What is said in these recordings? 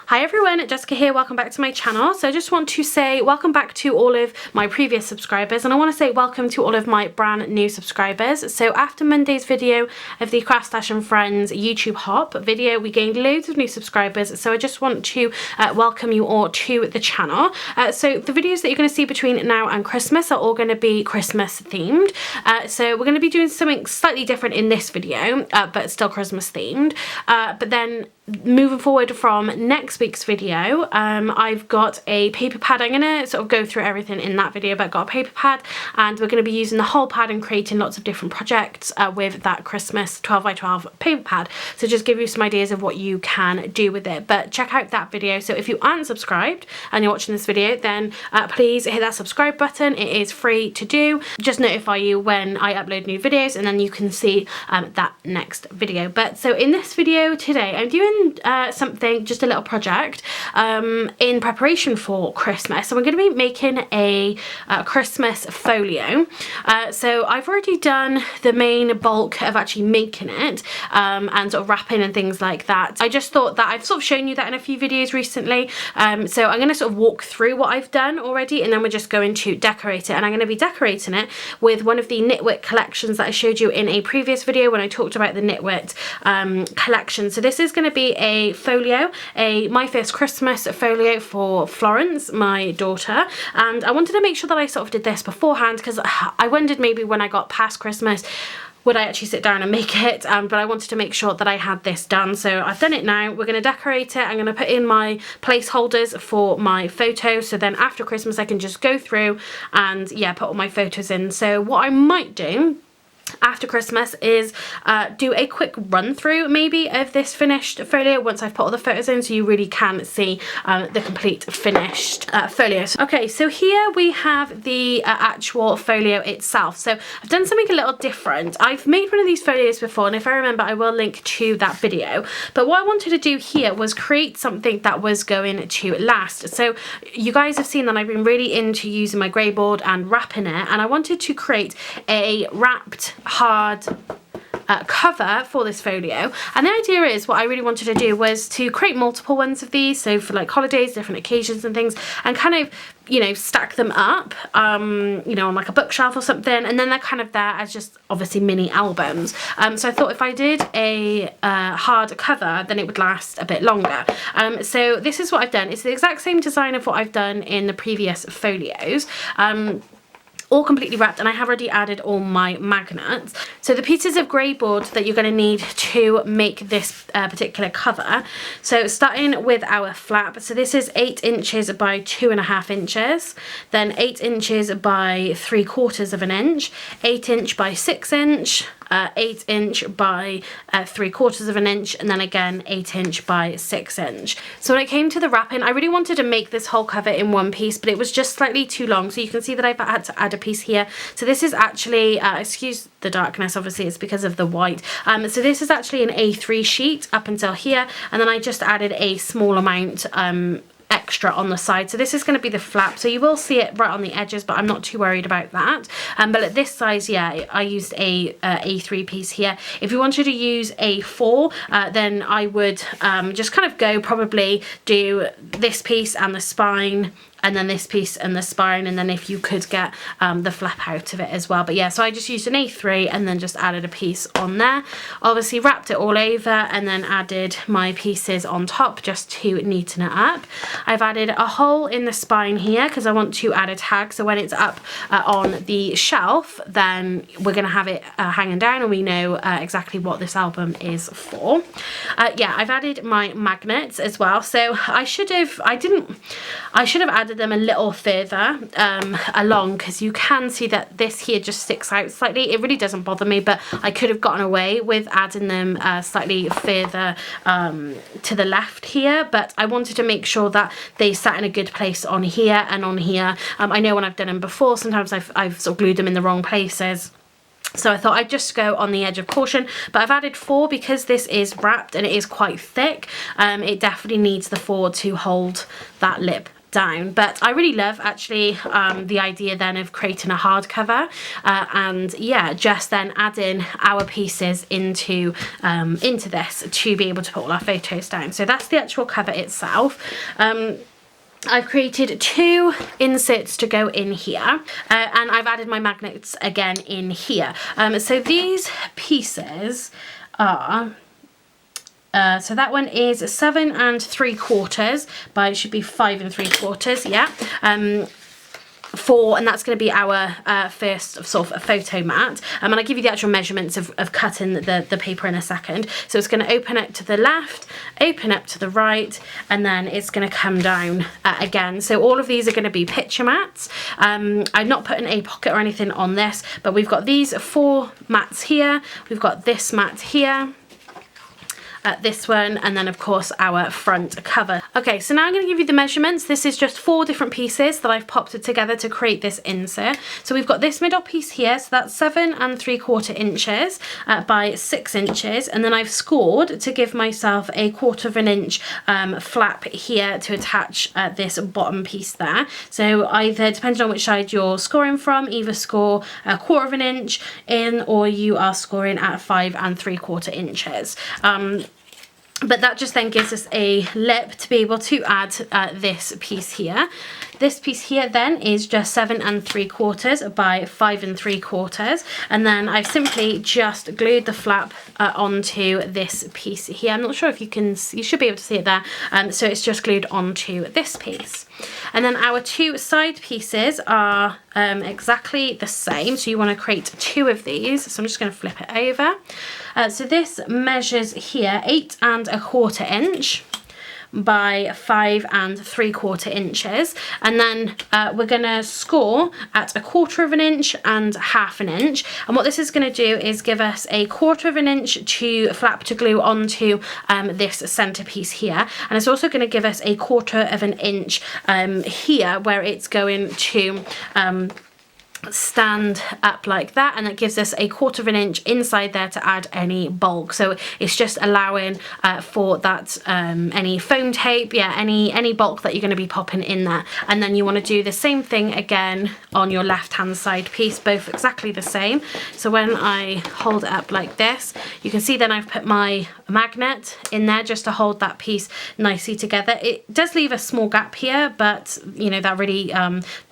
Hi everyone, Jessica here, welcome back to my channel. So I just want to say welcome back to all of my previous subscribers, and I want to say welcome to all of my brand new subscribers. So after Monday's video of the Craft Stash and Friends YouTube hop video, we gained loads of new subscribers, so I just want to welcome you all to the channel. So the videos that you're going to see between now and Christmas are all going to be Christmas themed. So we're going to be doing something slightly different in this video, but still Christmas themed. But then moving forward from next week's video, I've got a paper pad. I'm going to sort of go through everything in that video, but I've got a paper pad and we're going to be using the whole pad and creating lots of different projects with that Christmas 12x12 paper pad. So just give you some ideas of what you can do with it. But check out that video. So if you aren't subscribed and you're watching this video, then please hit that subscribe button. It is free to do. Just notify you when I upload new videos, and then you can see that next video. But so in this video today, I'm doing something, just a little project in preparation for Christmas. So I'm going to be making a Christmas folio. So I've already done the main bulk of actually making it and sort of wrapping and things like that. I just thought that I've sort of shown you that in a few videos recently. So I'm going to sort of walk through what I've done already, and then we're just going to decorate it. And I'm going to be decorating it with one of the knitwit collections that I showed you in a previous video when I talked about the knitwit collection. So this is going to be a folio, my first Christmas folio for Florence, my daughter, and I wanted to make sure that I sort of did this beforehand, because I wondered maybe when I got past Christmas would I actually sit down and make it, but I wanted to make sure that I had this done. So I've done it now. We're going to decorate it. I'm going to put in my placeholders for my photos, so then after Christmas I can just go through and yeah, put all my photos in. So what I might do after Christmas is do a quick run through maybe of this finished folio once I've put all the photos in, so you really can see the complete finished folio. Okay, so here we have the actual folio itself. So I've done something a little different. I've made one of these folios before, and if I remember I will link to that video, but what I wanted to do here was create something that was going to last. So you guys have seen that I've been really into using my grey board and wrapping it, and I wanted to create a wrapped hard cover for this folio. And the idea is, what I really wanted to do was to create multiple ones of these, so for like holidays, different occasions and things, and kind of, you know, stack them up you know, on like a bookshelf or something, and then they're kind of there as just obviously mini albums. So I thought if I did a hard cover, then it would last a bit longer. So this is what I've done. It's the exact same design of what I've done in the previous folios, all completely wrapped, and I have already added all my magnets. So the pieces of grey board that you're going to need to make this particular cover, so starting with our flap, so this is 8 inches by 2.5 inches, then 8 inches by 3/4 of an inch, 8 inch by 6 inch, 8 inch by 3/4 of an inch, and then again 8 inch by 6 inch. So when it came to the wrapping, I really wanted to make this whole cover in one piece, but it was just slightly too long, so you can see that I've had to add a piece here. So this is actually, excuse the darkness, obviously it's because of the white, so this is actually an A3 sheet up until here, and then I just added a small amount extra on the side. So this is going to be the flap, so you will see it right on the edges, but I'm not too worried about that. But at this size, yeah, I used a A3 piece here. If you wanted to use A4, then I would just kind of go, probably do this piece and the spine, and then this piece and the spine, and then if you could get the flap out of it as well. But yeah, so I just used an A3 and then just added a piece on there. Obviously wrapped it all over and then added my pieces on top just to neaten it up. I've added a hole in the spine here because I want to add a tag, so when it's up on the shelf, then we're going to have it hanging down and we know exactly what this album is for. Yeah, I've added my magnets as well. So I should have added them a little further along, because you can see that this here just sticks out slightly. It really doesn't bother me, but I could have gotten away with adding them slightly further to the left here, but I wanted to make sure that they sat in a good place on here and on here. I know when I've done them before, sometimes I've sort of glued them in the wrong places. So I thought I'd just go on the edge of caution, but I've added 4 because this is wrapped and it is quite thick. It definitely needs the 4 to hold that lip down. But I really love actually the idea then of creating a hardcover and yeah, just then adding our pieces into this to be able to put all our photos down. So that's the actual cover itself. I've created 2 inserts to go in here and I've added my magnets again in here. So these pieces are so that one is 7 3/4 by, it should be 5 3/4, yeah. And that's going to be our first sort of photo mat. And I'll give you the actual measurements of cutting the paper in a second. So it's going to open up to the left, open up to the right, and then it's going to come down again. So all of these are going to be picture mats. I've not put a pocket or anything on this, but we've got these 4 mats here. We've got this mat here. This one, and then of course our front cover. Okay, so now I'm going to give you the measurements. This is just 4 different pieces that I've popped it together to create this insert. So we've got this middle piece here, so that's 7 3/4 inches by 6 inches, and then I've scored to give myself a 1/4 inch flap here to attach this bottom piece there. So either, depending on which side you're scoring from, either score a 1/4 inch in, or you are scoring at 5 3/4 inches. But that just then gives us a lip to be able to add this piece here. This piece here then is just 7 3/4 by 5 3/4, and then I've simply just glued the flap onto this piece here. I'm not sure if you can, you should be able to see it there. So it's just glued onto this piece. And then our 2 side pieces are exactly the same. So you want to create 2 of these. So I'm just going to flip it over. So this measures here 8 1/4 inch by 5 3/4 inches, and then we're gonna score at 1/4 inch and 1/2 inch. And what this is going to do is give us a 1/4 inch to flap to glue onto this centerpiece here, and it's also going to give us a 1/4 inch here where it's going to stand up like that, and that gives us a 1/4 inch inside there to add any bulk. So it's just allowing for that any foam tape, yeah, any bulk that you're going to be popping in there. And then you want to do the same thing again on your left hand side piece, both exactly the same. So when I hold it up like this, you can see then I've put my magnet in there just to hold that piece nicely together. It does leave a small gap here, but you know, that really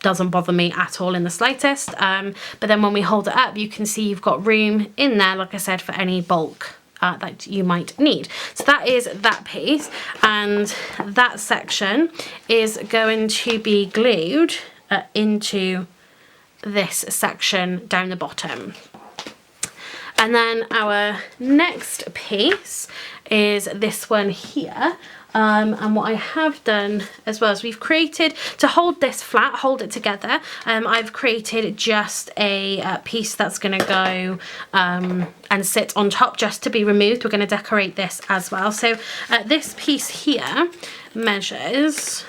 doesn't bother me at all in the slightest. But then when we hold it up, you can see you've got room in there, like I said, for any bulk that you might need. So that is that piece, and that section is going to be glued into this section down the bottom. And then our next piece is this one here. And what I have done as well is we've created, to hold this flat, hold it together, I've created just a piece that's going to go and sit on top just to be removed. We're going to decorate this as well. So this piece here measures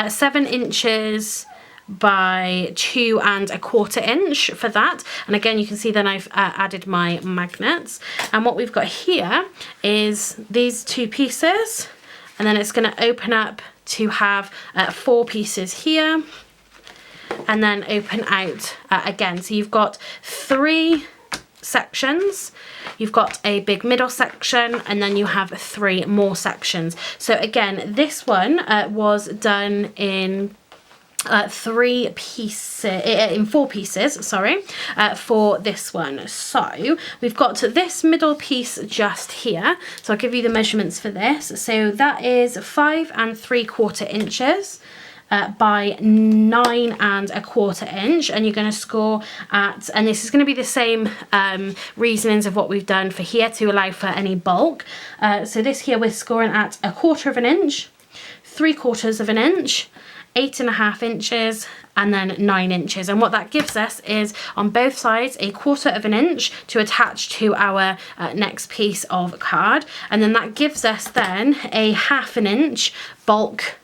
7 inches by 2 1/4 inch for that. And again, you can see then I've added my magnets. And what we've got here is these 2 pieces. And then it's going to open up to have 4 pieces here, and then open out again. So you've got 3 sections. You've got a big middle section, and then you have 3 more sections. So again, this one was done in 4 pieces, sorry, for this one. So we've got this middle piece just here. So I'll give you the measurements for this. So that is 5 3/4 inches by 9 1/4 inch, and you're going to score at, and this is going to be the same reasonings of what we've done for here to allow for any bulk. So this here we're scoring at 1/4 inch, 3/4 inch, 8 1/2 inches, and then 9 inches. And what that gives us is on both sides a 1/4 inch to attach to our next piece of card, and then that gives us then a 1/2 inch bulk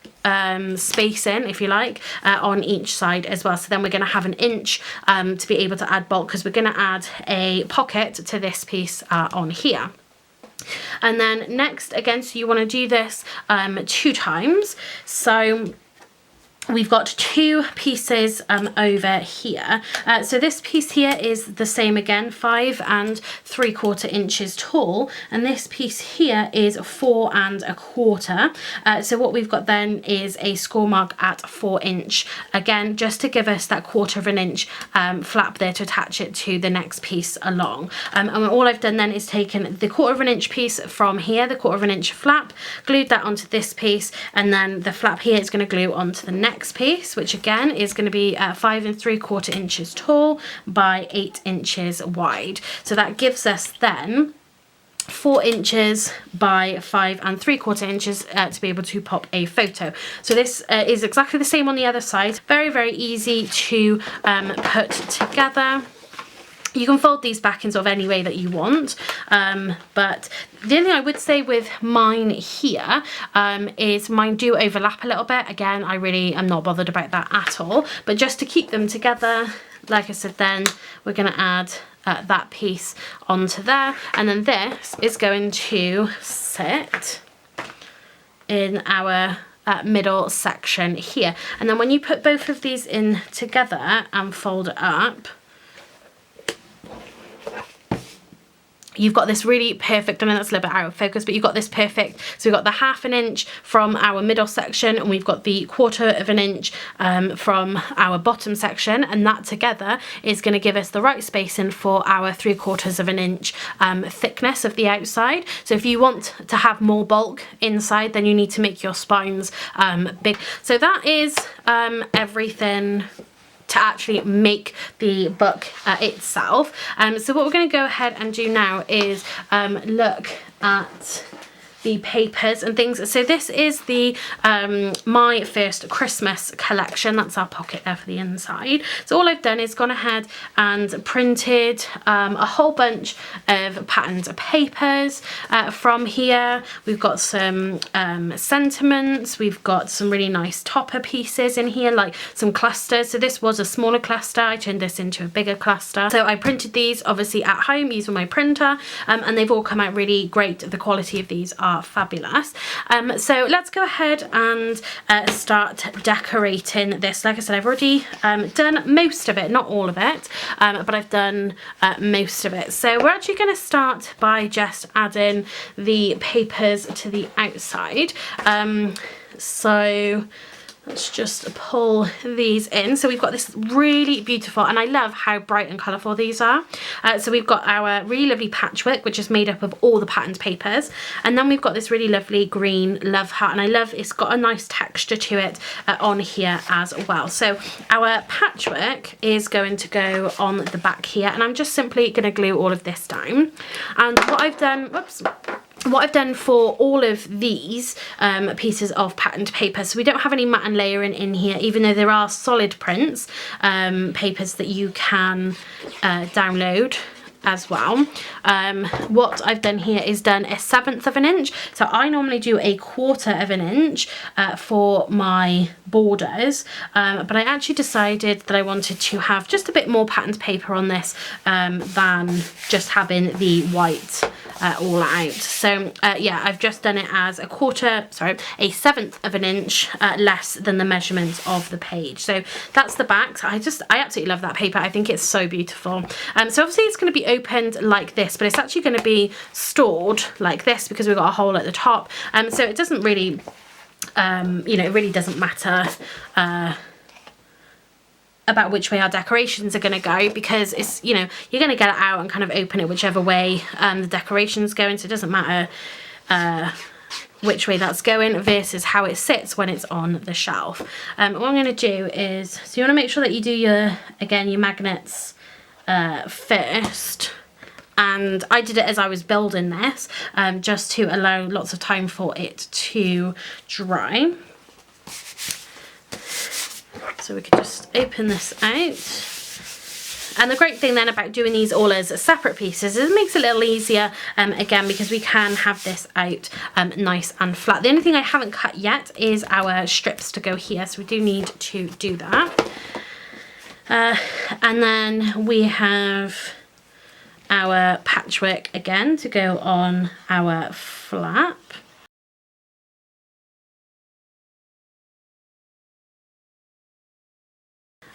spacing, if you like, on each side as well. So then we're going to have an inch to be able to add bulk, because we're going to add a pocket to this piece on here. And then next, again, so you want to do this 2 times. So we've got two pieces over here. So this piece here is the same again, 5 3/4 inches tall, and this piece here is 4 1/4. So what we've got then is a score mark at 4 inch, again just to give us that 1/4 inch flap there to attach it to the next piece along. And all I've done then is taken the 1/4 inch piece from here, the 1/4 inch flap, glued that onto this piece, and then the flap here is going to glue onto the next piece, which again is going to be 5 3/4 inches tall by 8 inches wide. So that gives us then 4 inches by 5 3/4 inches to be able to pop a photo. So this is exactly the same on the other side. Very, very easy to put together. You can fold these back in sort of any way that you want, but the only thing I would say with mine here is mine do overlap a little bit. Again, I really am not bothered about that at all, but just to keep them together, like I said, then we're going to add that piece onto there, and then this is going to sit in our middle section here. And then when you put both of these in together and fold it up, you've got this really perfect, I know that's a little bit out of focus, but you've got this perfect, so we've got the 1/2 inch from our middle section, and we've got the 1/4 inch from our bottom section, and that together is going to give us the right spacing for our 3/4 inch thickness of the outside. So if you want to have more bulk inside, then you need to make your spines big. So that is everything to actually make the book itself. So what we're going to go ahead and do now is look at the papers and things. So this is the My First Christmas collection. That's our pocket there for the inside. So all I've done is gone ahead and printed a whole bunch of patterned papers from here. We've got some sentiments, we've got some really nice topper pieces in here, like some clusters. So this was a smaller cluster, I turned this into a bigger cluster. So I printed these obviously at home using my printer, and they've all come out really great. The quality of these are fabulous. So let's go ahead and start decorating this. Like I said, I've already done most of it, not all of it, but I've done most of it. So we're actually going to start by just adding the papers to the outside. So let's just pull these in. So we've got this really beautiful, and I love how bright and colourful these are. So we've got our really lovely patchwork, which is made up of all the patterned papers, and then we've got this really lovely green love heart, and I love it's got a nice texture to it on here as well. So our patchwork is going to go on the back here, and I'm just simply going to glue all of this down. And what I've done, what I've done for all of these pieces of patterned paper, so we don't have any matte and layering in here, even though there are solid prints papers that you can download as well. What I've done here is done 1/7 inch. So I normally do 1/4 inch for my borders, but I actually decided that I wanted to have just a bit more patterned paper on this than just having the white all out. So yeah, I've just done it as 1/7 inch less than the measurements of the page. So that's the back. I absolutely love that paper. I think it's so beautiful. So obviously it's going to be opened like this, but it's actually going to be stored like this because we've got a hole at the top. So it doesn't really, you know, it really doesn't matter about which way our decorations are going to go, because it's, you know, you're going to get it out and kind of open it whichever way the decoration's going, so it doesn't matter which way that's going versus how it sits when it's on the shelf. What I'm going to do is, so you want to make sure that you do your, again, your magnets first. And I did it as I was building this, just to allow lots of time for it to dry. So we could just open this out. And the great thing then about doing these all as separate pieces is it makes it a little easier, again, because we can have this out nice and flat. The only thing I haven't cut yet is our strips to go here, so we do need to do that. And then we have our patchwork again to go on our flap.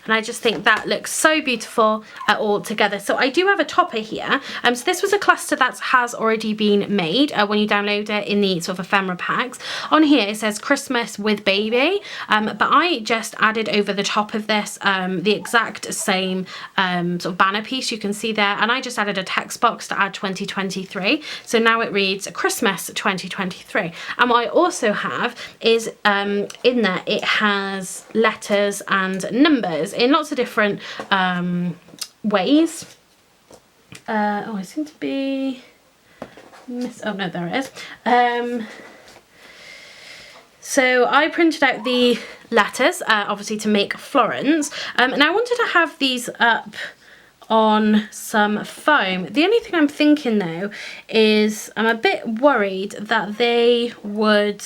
and I just think that looks so beautiful all together. So I do have a topper here. So this was a cluster that has already been made when you download it in the sort of ephemera packs. On here it says Christmas with baby, but I just added over the top of this the exact same sort of banner piece you can see there, and I just added a text box to add 2023. So now it reads Christmas 2023. And what I also have is in there it has letters and numbers in lots of different ways. Oh, I seem to be oh no, there it is. So I printed out the letters, obviously to make Florence, and I wanted to have these up on some foam. The only thing I'm thinking though is I'm a bit worried that they would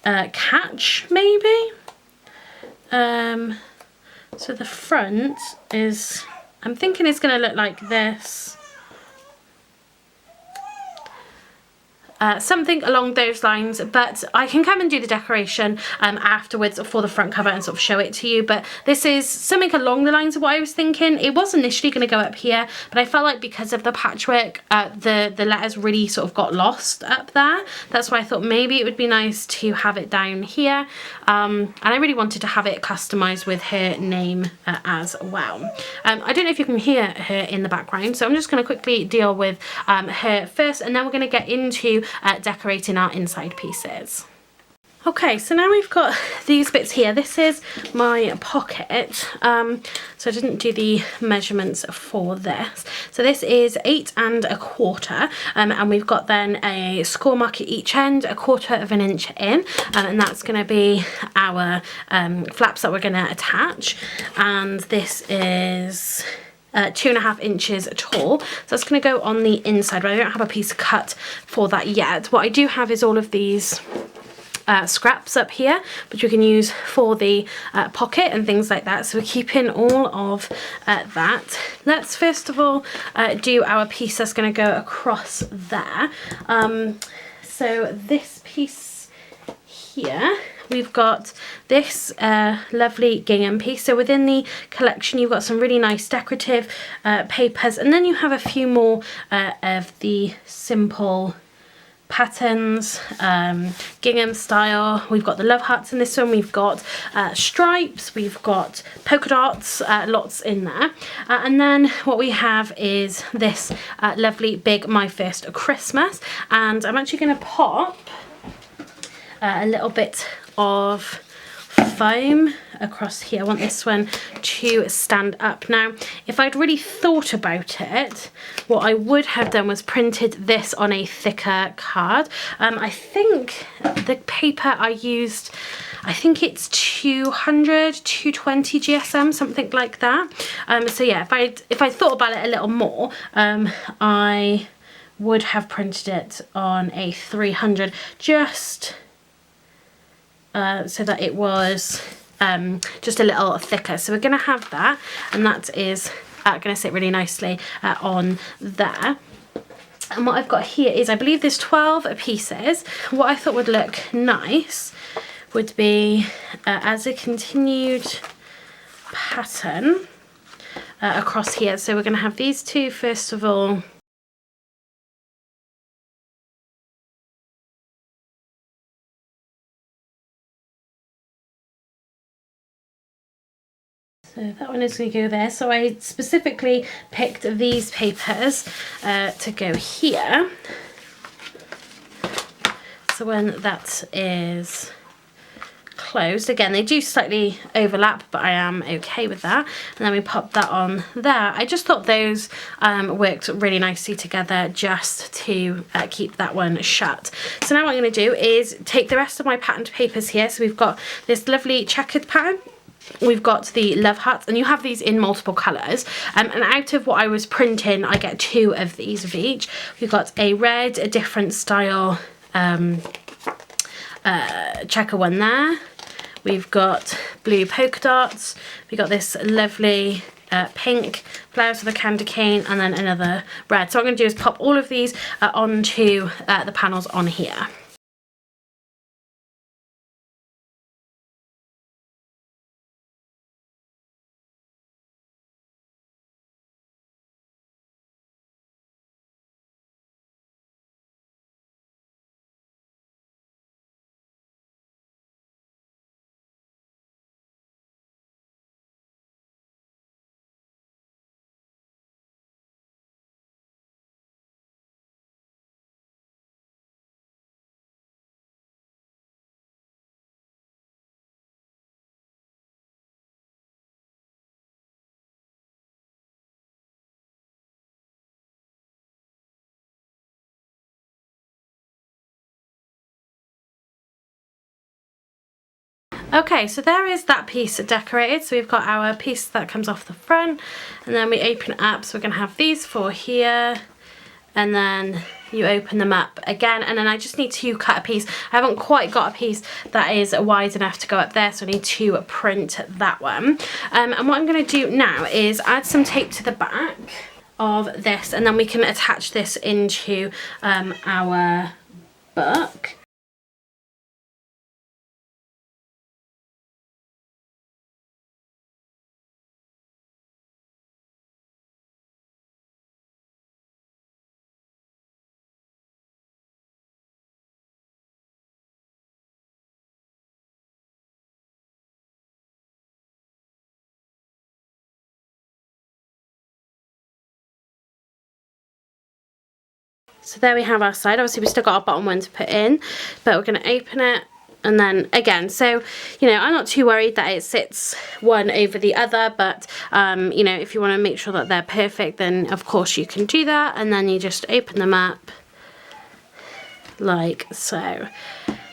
catch, maybe. So the front is, I'm thinking it's going to look like this. Something along those lines, but I can come and do the decoration afterwards for the front cover and sort of show it to you. But this is something along the lines of what I was thinking. It was initially going to go up here, but I felt like because of the patchwork, the letters really sort of got lost up there. That's why I thought maybe it would be nice to have it down here. And I really wanted to have it customized with her name as well. I don't know if you can hear her in the background, so I'm just going to quickly deal with her first, and then we're going to get into decorating our inside pieces. Okay, so now we've got these bits here. This is my pocket. So I didn't do the measurements for this. So this is 8 1/4, and we've got then a score mark at each end, 1/4 of an inch in, and that's going to be our flaps that we're going to attach. And this is 2.5 inches tall, so that's going to go on the inside, but I don't have a piece cut for that yet. What I do have is all of these scraps up here, which we can use for the pocket and things like that, so we're keeping all of that. Let's first of all do our piece that's going to go across there. So this piece here, we've got this lovely gingham piece. So within the collection you've got some really nice decorative papers, and then you have a few more of the simple patterns, gingham style. We've got the love hearts in this one, we've got stripes, we've got polka dots, lots in there. And then what we have is this lovely big My First Christmas, and I'm actually going to pop a little bit of foam across here. I want this one to stand up. Now, if I'd really thought about it, what I would have done was printed this on a thicker card. I think the paper I used, I think it's 200, 220 GSM, something like that. So yeah, if I thought about it a little more, I would have printed it on a 300, just so that it was just a little thicker. So we're going to have that, and that is going to sit really nicely on there. And what I've got here is, I believe there's 12 pieces. What I thought would look nice would be as a continued pattern across here. So we're going to have these two first of all. So that one is going to go there. So I specifically picked these papers to go here. So when that is closed, again they do slightly overlap, but I am okay with that. And then we pop that on there. I just thought those worked really nicely together, just to keep that one shut. So now what I'm going to do is take the rest of my patterned papers here. So we've got this lovely checkered pattern. We've got the love hearts, and you have these in multiple colours, and out of what I was printing I get 2 of these of each. We've got a red, a different style checker one there. We've got blue polka dots, we've got this lovely pink flowers with a candy cane, and then another red. So what I'm going to do is pop all of these onto the panels on here. Okay, so there is that piece decorated. So we've got our piece that comes off the front, and then we open it up. So we're going to have these four here, and then you open them up again, and then I just need to cut a piece. I haven't quite got a piece that is wide enough to go up there, so I need to print that one. And what I'm going to do now is add some tape to the back of this, and then we can attach this into our book. So there we have our side. Obviously we still got our bottom one to put in, but we're going to open it, and then again, so you know, I'm not too worried that it sits one over the other, but you know, if you want to make sure that they're perfect, then of course you can do that, and then you just open them up like so.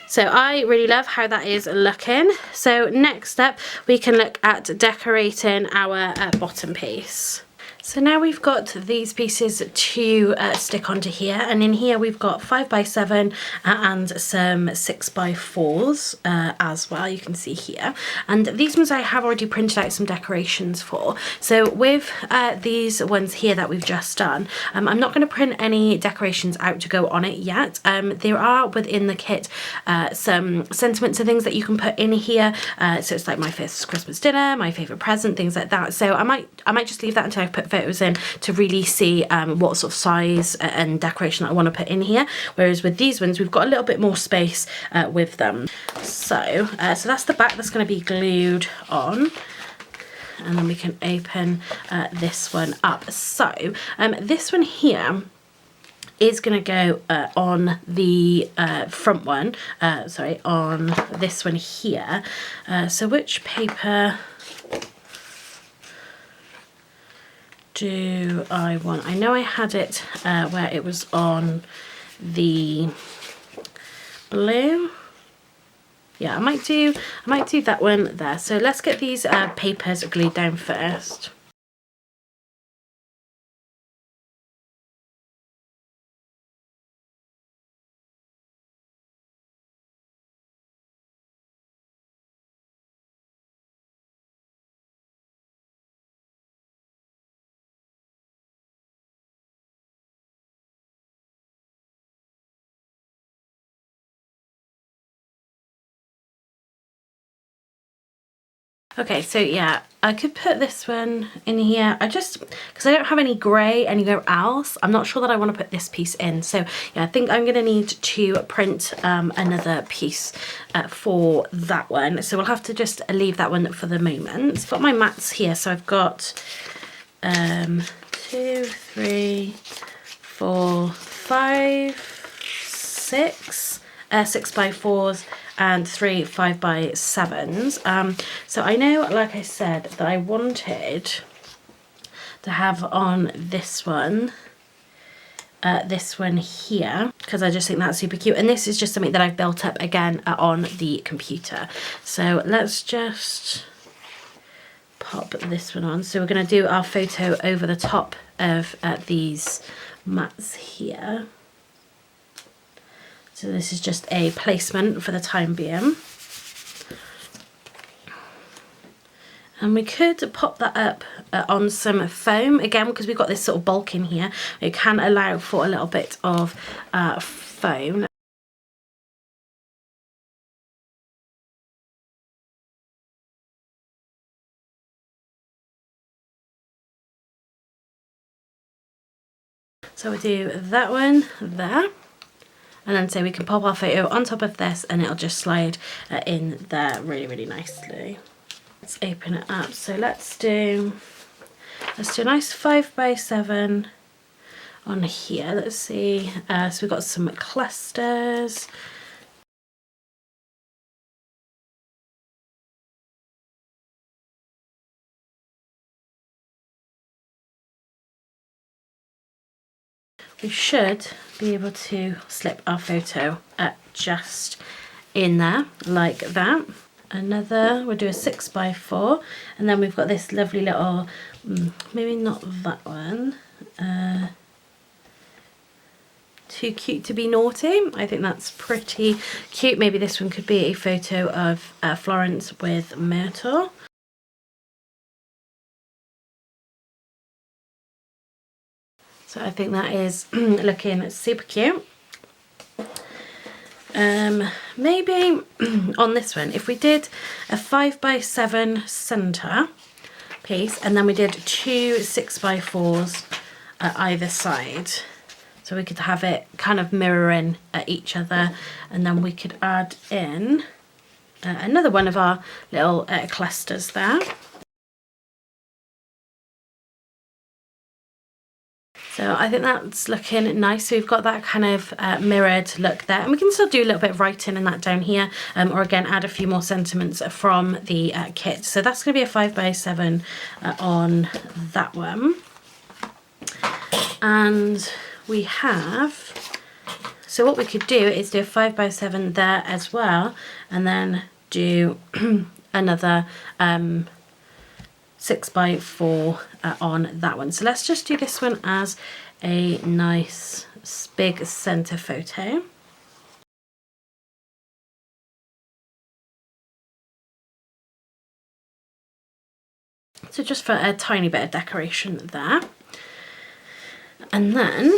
So I really love how that is looking. So next up we can look at decorating our bottom piece. So now we've got these pieces to stick onto here, and in here we've got 5x7 and some 6x4s as well, you can see here. And these ones I have already printed out some decorations for. So with these ones here that we've just done, I'm not going to print any decorations out to go on it yet. There are within the kit some sentiments and things that you can put in here. So it's like my first Christmas dinner, my favourite present, things like that. So I might just leave that until I've put photos in to really see what sort of size and decoration I want to put in here, whereas with these ones we've got a little bit more space with them. So that's the back that's going to be glued on, and then we can open this one up. So this one here is going to go on the front one, sorry, on this one here. So which paper do I want? I know I had it where it was on the blue. Yeah, I might do that one there. So let's get these papers glued down first. Okay, so yeah, I could put this one in here. Because I don't have any grey anywhere else, I'm not sure that I want to put this piece in. So yeah, I think I'm going to need to print another piece for that one. So we'll have to just leave that one for the moment. I've got my mats here, so I've got 2, 3, 4, 5, 6, 6x4s, and 3 5x7s. So I know, like I said, that I wanted to have on this one here, because I just think that's super cute, and this is just something that I've built up again on the computer. So let's just pop this one on. So we're going to do our photo over the top of these mats here. So this is just a placement for the time being. And we could pop that up on some foam, again, because we've got this sort of bulk in here. It can allow for a little bit of foam. So we'll do that one there. And then so we can pop our photo on top of this, and it'll just slide in there really, really nicely. Let's open it up. So let's do a nice 5x7 on here. Let's see. So we've got some clusters. We should be able to slip our photo just in there like that. another, we'll do a 6x4, and then we've got this lovely little, maybe not that one, Too Cute to Be Naughty. I think that's pretty cute. Maybe this one could be a photo of Florence with Myrtle. So I think that is looking super cute. Maybe on this one, if we did a 5x7 centre piece, and then we did 2 6x4s at either side, so we could have it kind of mirroring at each other, and then we could add in another one of our little clusters there. So I think that's looking nice. So we've got that kind of mirrored look there, and we can still do a little bit of writing in that down here, or again add a few more sentiments from the kit. So that's going to be a 5x7 on that one. And we have, so what we could do is do a 5x7 there as well, and then do another 6x4 on that one. So let's just do this one as a nice big centre photo. So just for a tiny bit of decoration there. And then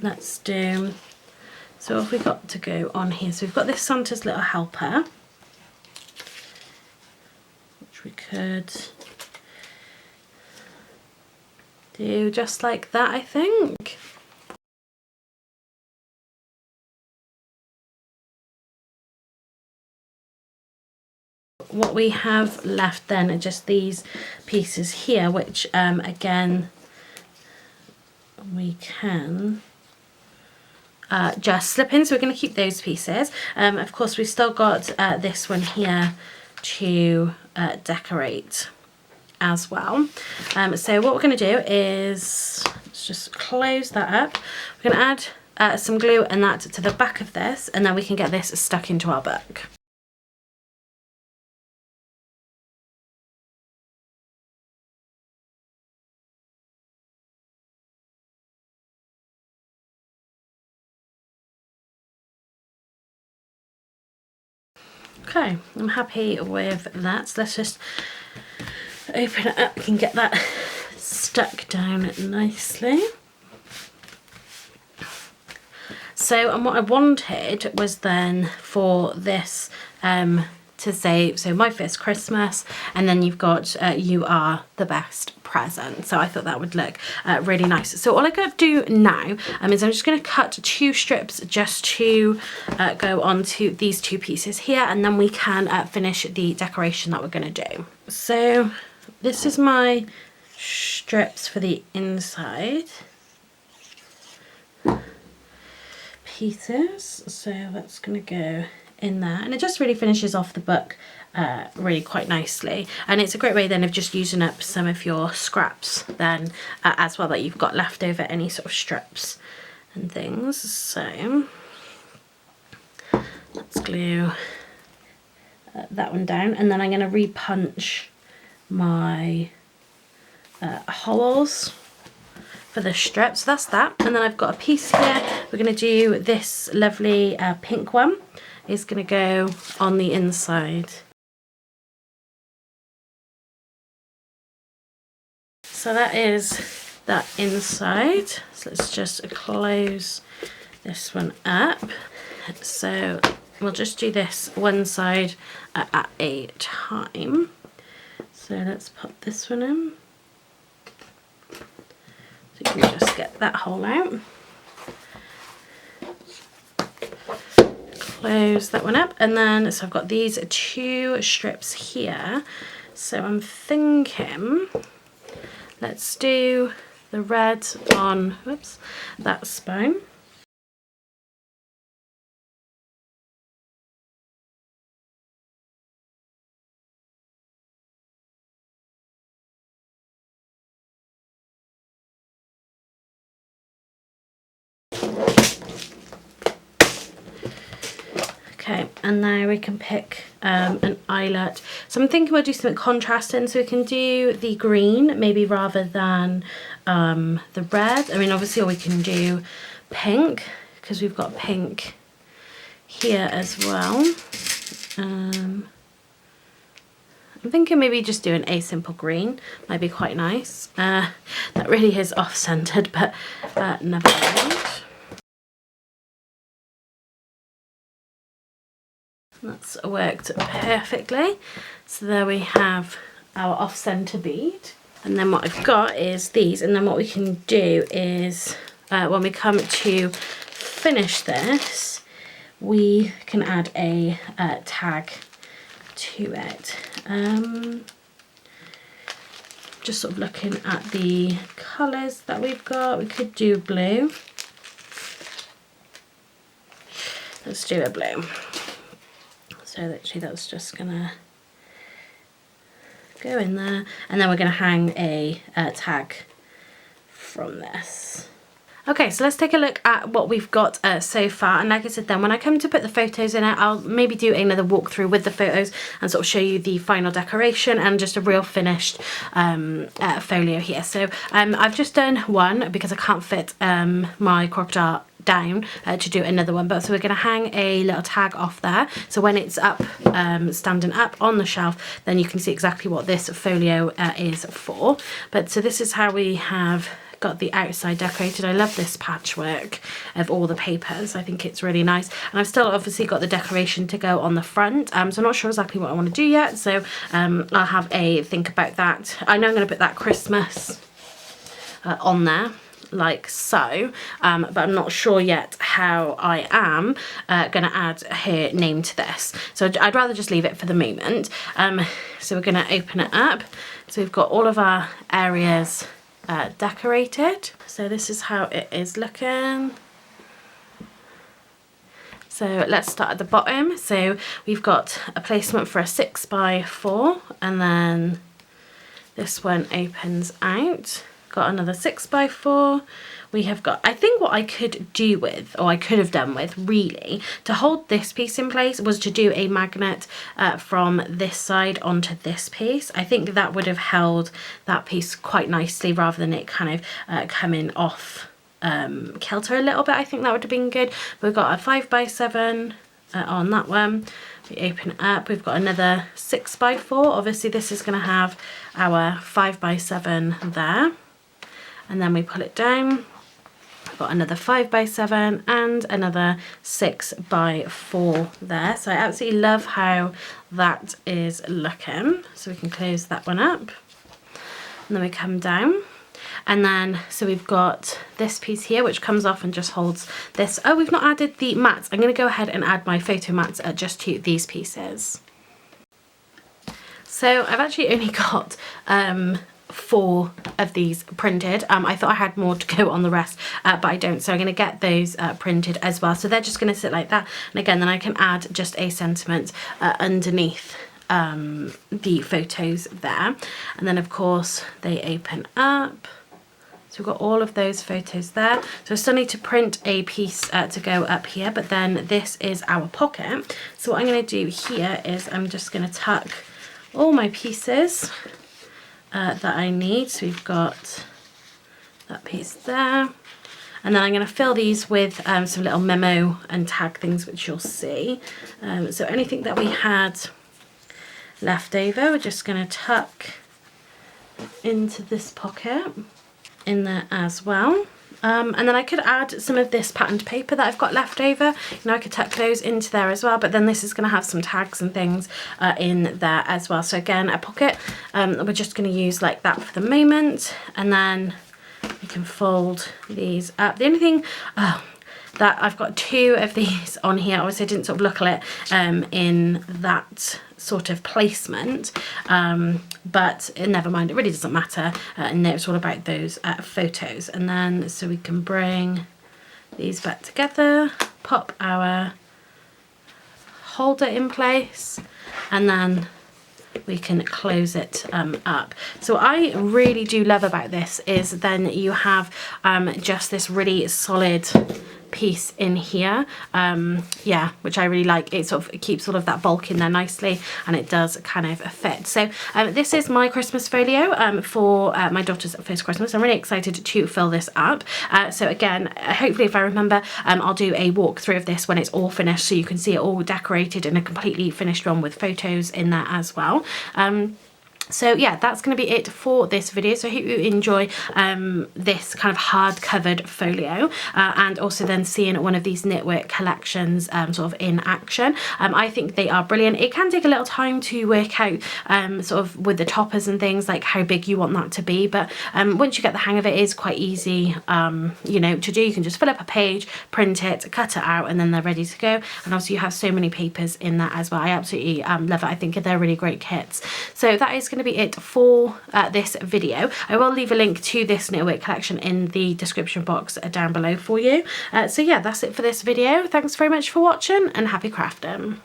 let's do, so what have we got to go on here? So we've got this Santa's Little Helper, which we could do just like that, I think. What we have left then are just these pieces here, which again we can just slip in, so we're going to keep those pieces. Of course we've still got this one here to decorate as well. So what we're going to do is, let's just close that up. We're going to add some glue and that to the back of this, and then we can get this stuck into our book. Okay, I'm happy with that. So let's just open it up and get that stuck down nicely. So, and what I wanted was then for this to say, so my first Christmas, and then you've got you are the best present. So I thought that would look really nice. So all I got to do now is I'm just going to cut 2 strips just to go onto these 2 pieces here, and then we can finish the decoration that we're going to do. So this is my strips for the inside pieces, so that's going to go in there, and it just really finishes off the book really quite nicely, and it's a great way then of just using up some of your scraps then as well that you've got left over, any sort of strips and things. So let's glue that one down, and then I'm going to re-punch my holes for the strip. So that's that, and then I've got a piece here. We're going to do this lovely pink one. Is going to go on the inside. So that is that inside. So let's just close this one up. So we'll just do this one side at a time. So let's pop this one in. So you can just get that hole out. Close that one up, and then so I've got these 2 strips here, so I'm thinking let's do the red on, whoops, that spine. Okay, and now we can pick an eyelet. So I'm thinking we'll do something contrasting, so we can do the green maybe rather than the red. I mean, obviously, or we can do pink, because we've got pink here as well. I'm thinking maybe just doing a simple green might be quite nice. That really is off-centered, but never mind. That's worked perfectly. So there we have our off-center bead. And then what I've got is these, and then what we can do is when we come to finish this, we can add a tag to it. Just sort of looking at the colours that we've got, we could do blue. Let's do a blue. So literally that's just gonna go in there, and then we're gonna hang a tag from this. Okay, so let's take a look at what we've got so far, and like I said then, when I come to put the photos in it, I'll maybe do another walkthrough with the photos and sort of show you the final decoration and just a real finished folio here. So I've just done one because I can't fit my crocodile down to do another one, but so we're going to hang a little tag off there, so when it's up standing up on the shelf, then you can see exactly what this folio is for. But so this is how we have got the outside decorated. I love this patchwork of all the papers. I think it's really nice, and I've still obviously got the decoration to go on the front, so I'm not sure exactly what I want to do yet, so I'll have a think about that. I know I'm going to put that Christmas on there like so, but I'm not sure yet how I am going to add her name to this, so I'd rather just leave it for the moment. So we're going to open it up, so we've got all of our areas decorated. So this is how it is looking. So let's start at the bottom. So we've got a placement for a 6x4, and then this one opens out. Got another 6x4. We have got, I think what I could do with, or I could have done with really, to hold this piece in place was to do a magnet from this side onto this piece. I think that would have held that piece quite nicely rather than it kind of coming off kilter a little bit. I think that would have been good. We've got a 5x7 on that one. We open it up, we've got another 6x4. Obviously this is going to have our 5x7 there. And then we pull it down, we've got another 5x7 and another 6x4 there. So I absolutely love how that is looking. So we can close that one up, and then we come down, and then so we've got this piece here which comes off and just holds this. Oh, we've not added the mats. I'm going to go ahead and add my photo mats just to these pieces. So I've actually only got 4 of these printed. I thought I had more to go on the rest, but I don't, so I'm going to get those printed as well. So they're just going to sit like that, and again then I can add just a sentiment underneath the photos there, and then of course they open up. So we've got all of those photos there. So I still need to print a piece to go up here, but then this is our pocket. So what I'm going to do here is I'm just going to tuck all my pieces that I need. So we've got that piece there, and then I'm going to fill these with some little memo and tag things which you'll see. So anything that we had left over, we're just going to tuck into this pocket in there as well. And then I could add some of this patterned paper that I've got left over. You know, I could tuck those into there as well, but then this is going to have some tags and things in there as well. So again, a pocket, we're just going to use like that for the moment, and then we can fold these up. The only thing that I've got 2 of these on here, obviously I didn't sort of look at it in that sort of placement, but never mind, it really doesn't matter, and it's all about those photos. And then so we can bring these back together, pop our holder in place, and then we can close it up. So what I really do love about this is then you have just this really solid piece in here, yeah, which I really like. It sort of keeps all of that bulk in there nicely, and it does kind of fit. So this is my Christmas folio for my daughter's first Christmas. I'm really excited to fill this up. So again, hopefully if I remember, I'll do a walkthrough of this when it's all finished, so you can see it all decorated in a completely finished one with photos in there as well. So yeah, that's going to be it for this video. So I hope you enjoy this kind of hard covered folio, and also then seeing one of these knitwork collections sort of in action. I think they are brilliant. It can take a little time to work out sort of with the toppers and things, like how big you want that to be, but once you get the hang of it, it is quite easy you know, to do. You can just fill up a page, print it, cut it out, and then they're ready to go. And also you have so many papers in that as well. I absolutely love it. I think they're really great kits. So that is going to be it for this video. I will leave a link to this knitwork collection in the description box down below for you. So yeah, that's it for this video. Thanks very much for watching, and happy crafting.